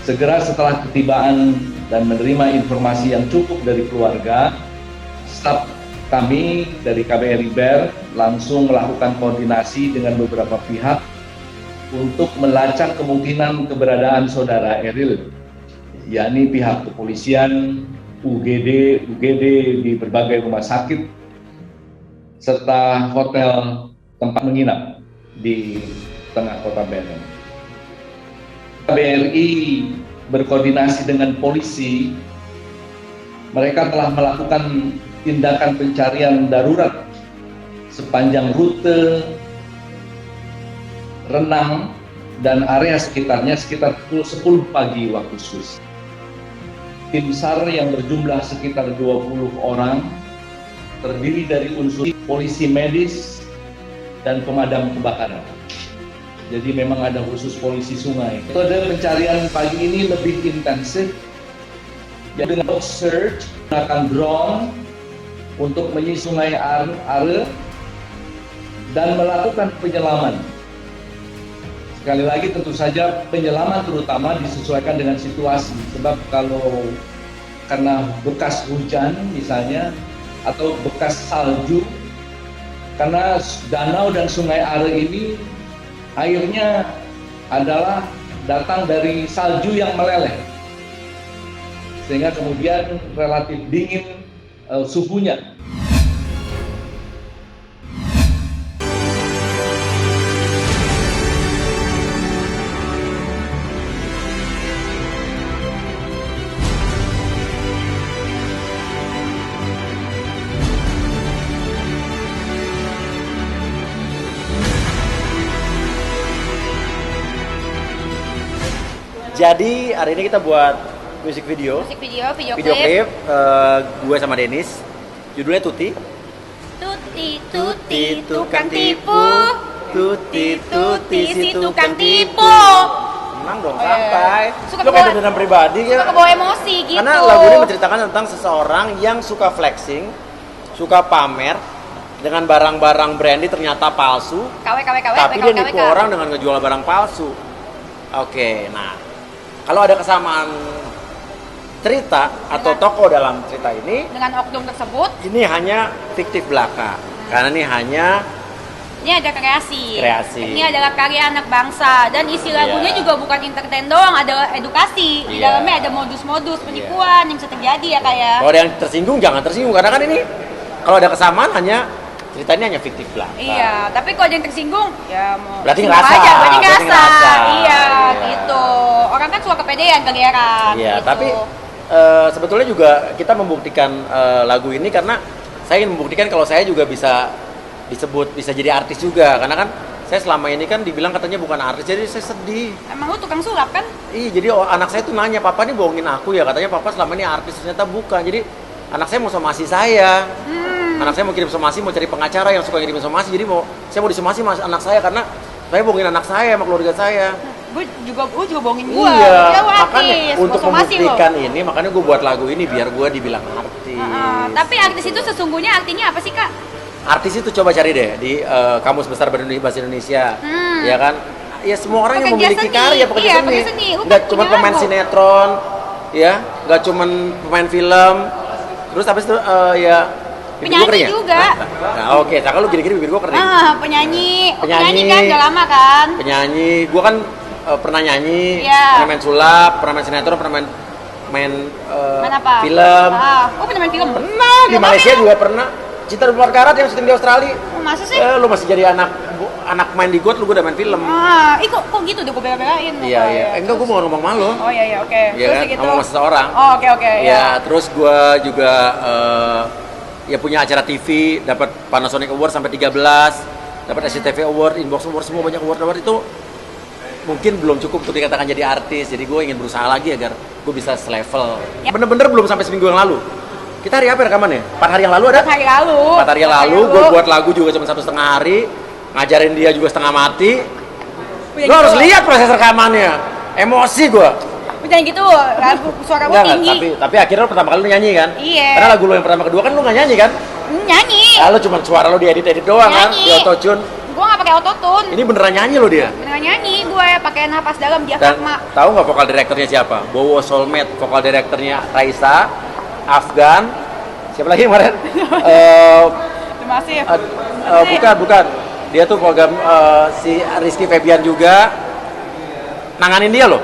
Segera setelah ketibaan dan menerima informasi yang cukup dari keluarga, staf kami dari KBRI BER langsung melakukan koordinasi dengan beberapa pihak untuk melacak kemungkinan keberadaan saudara Eril, yakni pihak kepolisian, UGD di berbagai rumah sakit, serta hotel tempat menginap di tengah kota Bandung. KBRI berkoordinasi dengan polisi, mereka telah melakukan tindakan pencarian darurat sepanjang rute Renang dan area sekitarnya sekitar pukul 10 pagi waktu Swiss. Tim SAR yang berjumlah sekitar 20 orang terdiri dari unsur polisi medis dan pemadam kebakaran. Jadi memang ada khusus polisi sungai. Metode pencarian pagi ini lebih intensif, dengan search, menggunakan drone untuk menyisir sungai Are dan melakukan penyelaman. Sekali lagi tentu saja penyelaman terutama disesuaikan dengan situasi, sebab kalau karena bekas hujan misalnya atau bekas salju, karena danau dan sungai Are ini airnya adalah datang dari salju yang meleleh, sehingga kemudian relatif dingin suhunya. Jadi hari ini kita buat video klip gue sama Dennis. Judulnya Tuti. Tuti tukang tipu. Tuti si tukang tipu. Tenang dong, santai. Suka Lo kayak dendam pribadi ya. Suka kebawa emosi gitu. Karena lagu ini menceritakan tentang seseorang yang suka flexing, suka pamer dengan barang-barang branded ternyata palsu. Tapi dia nipu orang dengan ngejual barang palsu. Oke, nah kalau ada kesamaan cerita atau tokoh dalam cerita ini dengan oknum tersebut, ini hanya fiktif belaka. Karena ini ada kreasi. Ini adalah karya anak bangsa dan isi lagunya juga bukan entertain doang, ada edukasi. Di dalamnya ada modus-modus penipuan yang bisa terjadi ya kayak. Kalau ada yang tersinggung jangan tersinggung karena kan ini kalau ada kesamaan hanya ceritanya hanya fiktif belaka. Iya, tapi kalau ada yang tersinggung ya mau berarti ngerasa. Iya, gitu. Orang kan suka kepedean, kegeeran. Iya, gitu. tapi sebetulnya juga kita membuktikan lagu ini karena saya ingin membuktikan kalau saya juga bisa jadi artis juga, karena kan saya selama ini kan dibilang katanya bukan artis, jadi saya sedih. Emang lu tukang sulap kan? Iya, jadi anak saya tuh nanya, papa nih bohongin aku ya, katanya papa selama ini artis, ternyata bukan. Jadi anak saya mau somasi saya. Anak saya mau kirim somasi, mau cari pengacara yang suka kirim somasi, jadi saya mau disomasi mas anak saya karena saya bohongin anak saya sama keluarga saya. Gue juga bohongin gue. Iya, makanya untuk membuktikan ini, makanya gue buat lagu ini biar gue dibilang artis. Tapi artis itu sesungguhnya artinya apa sih kak? Artis itu coba cari deh di Kamus Besar Bahasa Indonesia, ya kan? Ya semua orang yang memiliki karya pekerja seni. Nggak cuma pemain sinetron, ya, nggak cuma pemain film. Terus habis itu penyanyi juga. Nah, oke. Nah, kalau gini-gini bibir gue kering. Penyanyi kan udah lama kan? Penyanyi, gue kan pernah nyanyi, yeah. Pernah main sulap, pernah main sinetron, pernah main apa? Film. Oh, pernah main film? Pernah, di Malaysia juga pernah. Cinta 24 Karat yang syuting di Australia. Oh, masa sih? Lu masih jadi anak main di GOT, lu udah main film. Kok gitu deh, gue bela-belain. Iya. Enggak, gue mau ngomong malu. Oh iya, oke. Iya kan, gitu. sama seseorang. Oh, oke. Ya, terus gue juga punya acara TV, dapat Panasonic Award sampai 13, dapat SCTV Award, Inbox Award, semua banyak award itu mungkin belum cukup untuk dikatakan jadi artis. Jadi gue ingin berusaha lagi agar gue bisa selevel. Bener-bener belum sampai seminggu yang lalu. Kita hari apa rekamannya? 4 hari yang lalu ada? 4 hari lalu. 4 hari yang lalu, gue buat lagu juga cuma 1,5 hari, ngajarin dia juga setengah mati. Lo harus lihat proses rekamannya, emosi gue. Jangan gitu, suara gue tinggi. Tapi akhirnya pertama kali lu nyanyi kan? Iya. Karena lagu lu yang pertama kedua kan lu nggak nyanyi kan? Nyanyi. Lalu cuma suara lu diedit doang kan? Di auto tune. Gue nggak pakai pakai autotune. Ini beneran nyanyi loh dia. Beneran nyanyi gue pakai napas dalam Dan diafragma. tahu nggak vokal direkturnya siapa? Bowo Soulmate, vokal direkturnya Raisa, Afgan, siapa lagi kemarin? Terima kasih. Bukan. Dia tuh program si Rizky Febian juga nanganin dia loh.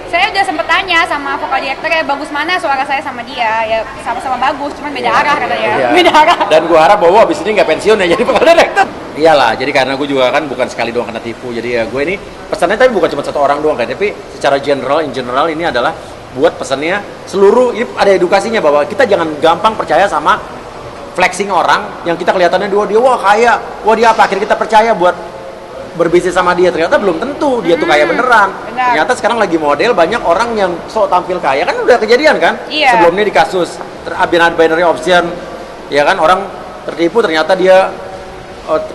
Saya udah sempet tanya sama vokal direkturnya bagus mana suara saya sama dia. Ya sama-sama bagus, cuman beda arah katanya. Iya. Beda arah. Dan gue harap Bowo abis ini nggak pensiun ya jadi vokal direktur. Iyalah, jadi karena gue juga kan bukan sekali doang kena tipu. Jadi ya gue ini pesannya tapi bukan cuma satu orang doang kan, tapi secara in general ini adalah buat pesannya seluruh, ini ada edukasinya bahwa kita jangan gampang percaya sama flexing orang yang kita kelihatannya dia wah kaya, wah dia apa, akhirnya kita percaya buat berbisnis sama dia, ternyata belum tentu dia tuh kaya beneran. Benar. Ternyata sekarang lagi model banyak orang yang sok tampil kaya, kan udah kejadian kan? Iya. Sebelumnya di kasus binary option, ya kan orang tertipu ternyata dia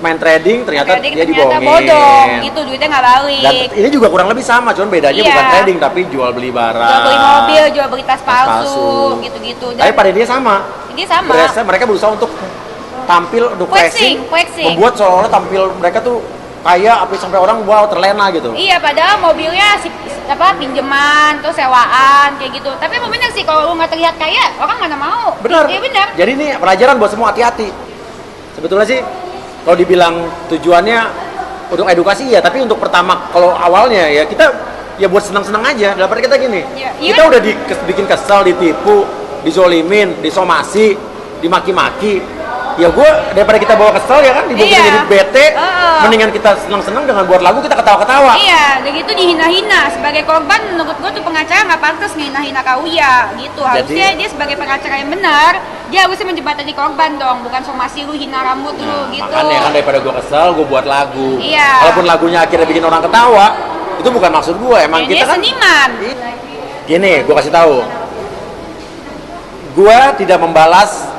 main trading, ternyata dia dibohongin. Bodong, gitu duitnya nggak balik. Dan ini juga kurang lebih sama, cuman bedanya Iya. bukan trading tapi jual beli barang. Jual beli mobil, jual beli tas palsu, palsu. gitu-gitu. Tapi pada dia sama. Ini sama. Mereka berusaha untuk tampil, untuk Flexing. membuat seolah-olah tampil mereka tuh kaya, sampai orang wow terlena gitu. Iya, padahal mobilnya pinjaman, terus sewaan kayak gitu. Tapi emang bener sih kalau lu nggak terlihat kaya, orang mana mau. Benar. Iya benar. Jadi ini pelajaran buat semua, hati-hati. Sebetulnya sih kalau dibilang tujuannya untuk edukasi ya, tapi untuk pertama kalau awalnya ya kita ya buat senang-senang aja. Daripada kita gini, Ya, kita udah bikin kesel, ditipu, dizolimin, disomasi, dimaki-maki. Ya gue daripada kita bawa kesel ya kan, dibawa kita Iya. jadi bete, Mendingan kita senang-senang dengan buat lagu kita ketawa-ketawa. Iya, udah gitu dihina-hina. Sebagai korban, menurut gue tuh pengacara nggak pantas ngehina-hina Kauya gitu. Harusnya dia sebagai pengacara yang benar, dia harusnya menjembatani korban dong, bukan somasi lu hina rambut lu gitu. Makanya kan daripada gue kesel, gue buat lagu. Iya. Walaupun lagunya akhirnya bikin orang ketawa, itu bukan maksud gue. Emang Ya, kita dia kan seniman. gini, gue kasih tahu. Gue tidak membalas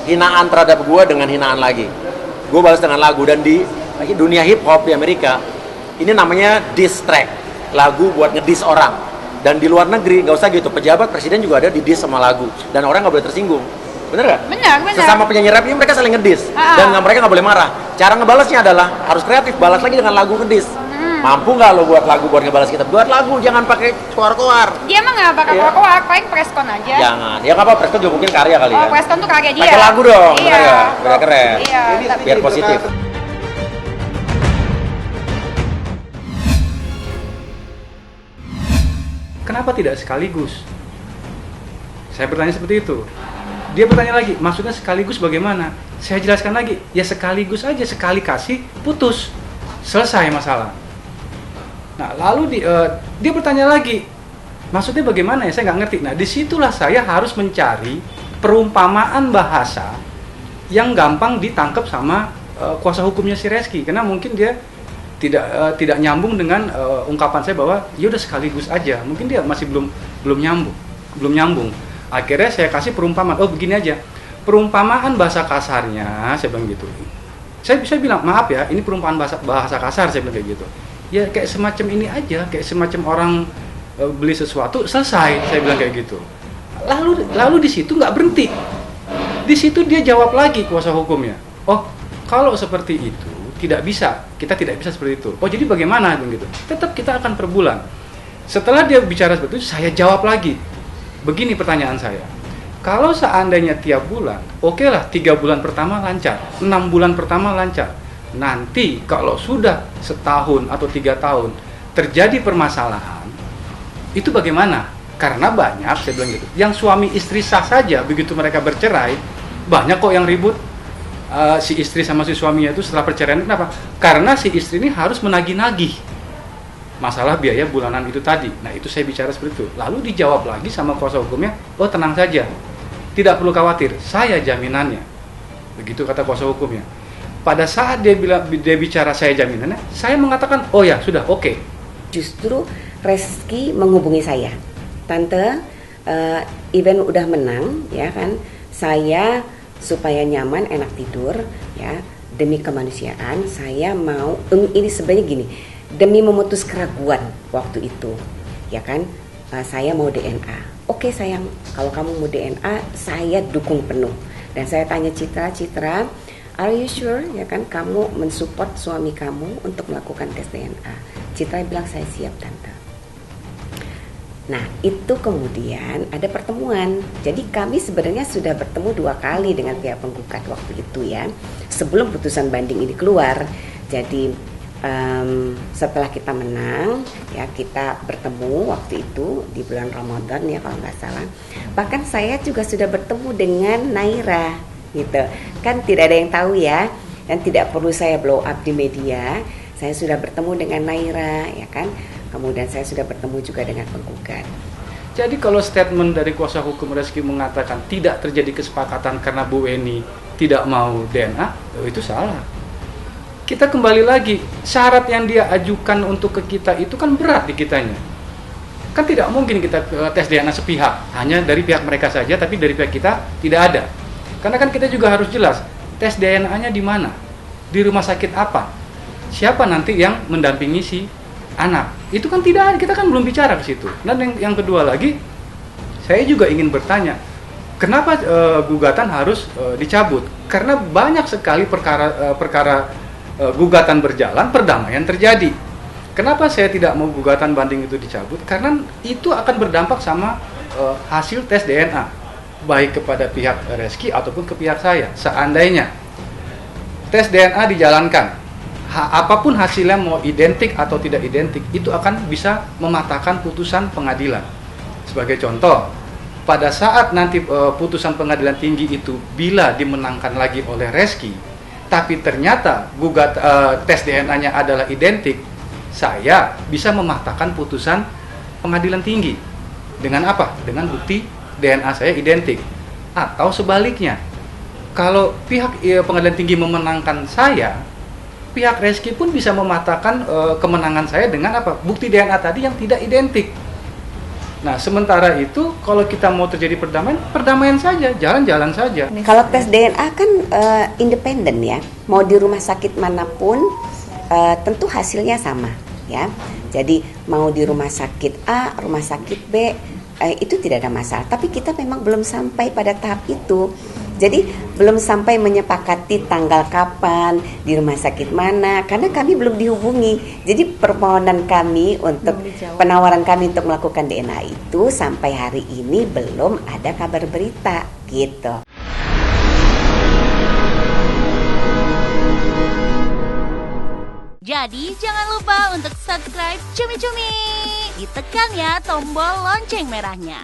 hinaan terhadap gue dengan hinaan lagi. Gue balas dengan lagu, dan di dunia hip hop di Amerika ini namanya diss track, lagu buat ngediss orang. Dan di luar negeri nggak usah gitu, pejabat presiden juga ada di diss sama lagu, dan orang nggak boleh tersinggung. Bener nggak? Benar. Sesama penyanyi rap ini mereka saling ngediss, dan mereka nggak boleh marah. Cara ngebalasnya adalah harus kreatif, balas lagi dengan lagu ngediss. Mampu nggak lo buat lagu buat ngebalas kita? Buat lagu, jangan pakai keluar-keluar. Dia emang nggak bakal Iya. keluar, paling preskon aja. Jangan, ya nggak apa-apa, Preston juga mungkin karya kali Oh, kan. preskon tuh karya dia. Pakai lagu dong, Iya. bener ya? Biar keren. Iya. Biar positif. Kenapa tidak sekaligus? Saya bertanya seperti itu. Dia bertanya lagi, maksudnya sekaligus bagaimana? Saya jelaskan lagi, ya sekaligus aja, sekali kasih, putus. Selesai masalah. Nah, lalu dia bertanya lagi, maksudnya bagaimana ya? Saya nggak ngerti. Nah, disitulah saya harus mencari perumpamaan bahasa yang gampang ditangkap sama kuasa hukumnya si Reski, karena mungkin dia tidak nyambung dengan ungkapan saya bahwa ya udah sekaligus aja. Mungkin dia masih belum nyambung. Akhirnya saya kasih perumpamaan. Oh, begini aja. Perumpamaan bahasa kasarnya, saya bilang gitu. Saya bilang, maaf ya, ini perumpamaan bahasa kasar, saya bilang kayak gitu. Ya kayak semacam ini aja, kayak semacam orang beli sesuatu, selesai, saya bilang kayak gitu. Lalu di situ nggak berhenti. Di situ dia jawab lagi kuasa hukumnya. Oh, kalau seperti itu tidak bisa, kita tidak bisa seperti itu. Oh, jadi bagaimana begitu? Tetap kita akan per bulan. Setelah dia bicara seperti itu, saya jawab lagi. Begini pertanyaan saya. Kalau seandainya tiap bulan, oke lah 3 bulan pertama lancar, 6 bulan pertama lancar. Nanti kalau sudah setahun atau 3 tahun terjadi permasalahan, itu bagaimana? Karena banyak, saya bilang gitu, yang suami istri sah saja, begitu mereka bercerai, banyak kok yang ribut. Si istri sama si suaminya itu setelah perceraian, kenapa? Karena si istri ini harus menagih-nagih masalah biaya bulanan itu tadi. Nah, itu saya bicara seperti itu. Lalu dijawab lagi sama kuasa hukumnya, oh tenang saja, tidak perlu khawatir, saya jaminannya. Begitu kata kuasa hukumnya. Pada saat dia bicara saya jaminannya, saya mengatakan, oh ya sudah, oke. Justru Reski menghubungi saya, tante, event udah menang, ya kan? Saya supaya nyaman, enak tidur, ya, demi kemanusiaan, saya mau, ini sebenarnya gini, demi memutus keraguan waktu itu, ya kan? Saya mau DNA. Oke sayang, kalau kamu mau DNA, saya dukung penuh. Dan saya tanya Citra, Are you sure ya kan kamu mensupport suami kamu untuk melakukan tes DNA? Citra bilang saya siap tante. Nah itu kemudian ada pertemuan. Jadi kami sebenarnya sudah bertemu 2 kali dengan pihak penggugat waktu itu ya, sebelum putusan banding ini keluar. Jadi setelah kita menang ya, kita bertemu waktu itu di bulan Ramadan ya kalau nggak salah. Bahkan saya juga sudah bertemu dengan Naira gitu kan, tidak ada yang tahu ya, dan tidak perlu saya blow up di media. Saya sudah bertemu dengan Naira ya kan, kemudian saya sudah bertemu juga dengan penggugat. Jadi kalau statement dari kuasa hukum Reski mengatakan tidak terjadi kesepakatan karena Bu Weni tidak mau DNA, itu salah. Kita kembali lagi, syarat yang dia ajukan untuk ke kita itu kan berat di kitanya. Kan tidak mungkin kita tes DNA sepihak, hanya dari pihak mereka saja, tapi dari pihak kita tidak ada. Karena kan kita juga harus jelas, tes DNA-nya di mana? Di rumah sakit apa? Siapa nanti yang mendampingi si anak? Itu kan tidak ada, kita kan belum bicara ke situ. Dan yang kedua lagi, saya juga ingin bertanya, kenapa gugatan harus dicabut? Karena banyak sekali perkara gugatan berjalan, perdamaian terjadi. Kenapa saya tidak mau gugatan banding itu dicabut? Karena itu akan berdampak sama hasil tes DNA, baik kepada pihak Reski ataupun ke pihak saya. Seandainya tes DNA dijalankan, apapun hasilnya mau identik atau tidak identik, itu akan bisa mematahkan putusan pengadilan. Sebagai contoh, pada saat nanti putusan pengadilan tinggi itu bila dimenangkan lagi oleh Reski, tapi ternyata tes DNA-nya adalah identik, saya bisa mematahkan putusan pengadilan tinggi. Dengan apa? Dengan bukti DNA saya identik. Atau sebaliknya, kalau pihak pengadilan tinggi memenangkan saya, pihak Reski pun bisa mematahkan kemenangan saya dengan apa? Bukti DNA tadi yang tidak identik. Nah, sementara itu kalau kita mau terjadi perdamaian saja, jalan-jalan saja. Kalau tes DNA kan independen ya, mau di rumah sakit manapun tentu hasilnya sama ya. Jadi mau di rumah sakit A, rumah sakit B, itu tidak ada masalah. Tapi kita memang belum sampai pada tahap itu. Jadi belum sampai menyepakati tanggal kapan, di rumah sakit mana, karena kami belum dihubungi. Jadi permohonan kami untuk penawaran kami untuk melakukan DNA itu sampai hari ini belum ada kabar berita gitu. Jadi jangan lupa untuk subscribe Cumi Cumi. Ditekan ya tombol lonceng merahnya.